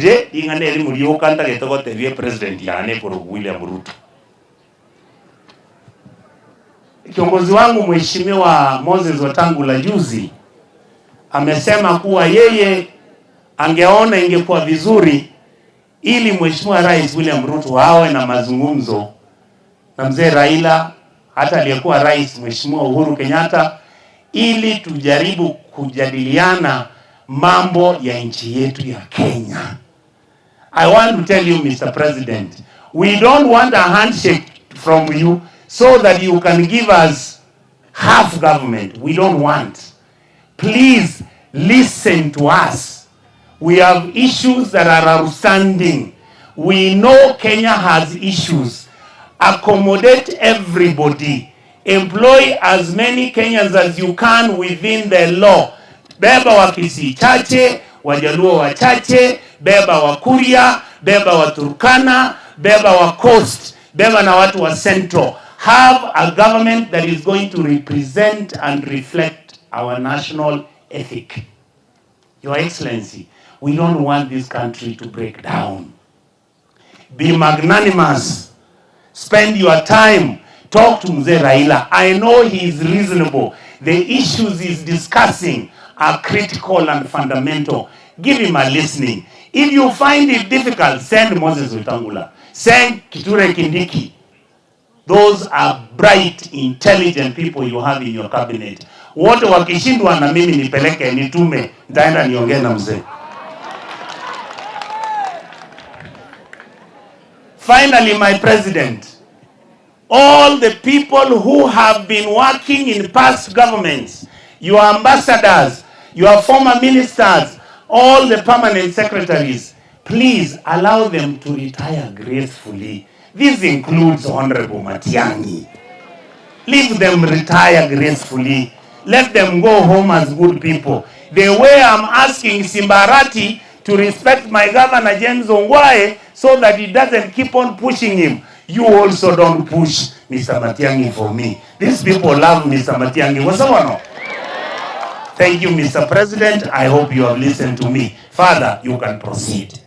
Je, ingane elimu liyo kanta getoko tevye president yane por William Ruto. Kiongozi wangu Mheshimiwa Moses Wetangula juzi amesema kuwa yeye angeona ingekuwa vizuri ili Mheshimiwa Rais William Ruto awe na mazungumzo na mzee Raila, hata aliyekuwa rais Mheshimiwa Uhuru Kenyatta, ili tujaribu kujadiliana mambo ya nchi yetu ya Kenya. I want to tell you, Mr. President, we don't want a handshake from you so that you can give us half government. We don't want. Please listen to us. We have issues that are outstanding. We know Kenya has issues. Accommodate everybody. Employ as many Kenyans as you can within the law. Beba wa Kisii chache, Wajaluo wachache, beba wa Kuria, beba wa Turkana, beba wa Coast, beba na watu wa Central. Have a government that is going to represent and reflect our national ethic. Your Excellency, we don't want this country to break down. Be magnanimous. Spend your time. Talk to Mzee Raila. I know he is reasonable. The issues he's discussing are critical and fundamental. Give him a listening. If you find it difficult, send Moses Wetangula. Send Kithure Kindiki. Those are bright, intelligent people you have in your cabinet. Wote wakishindwa na mimi nipeleke nitume, nitaenda niongee na mzee. Finally, my president, all the people who have been working in past governments, your ambassadors, your former ministers, all the permanent secretaries, please allow them to retire gracefully. This includes Honorable Matiang'i. Leave them retire gracefully. Let them go home as good people. The way I'm asking Simbarati to respect my governor James Ongwae so that he doesn't keep on pushing him, you also don't push Mr. Matiang'i for me. These people love Mr. Matiang'i. What's up? Thank you, Mr. President. I hope you have listened to me. Father, you can proceed.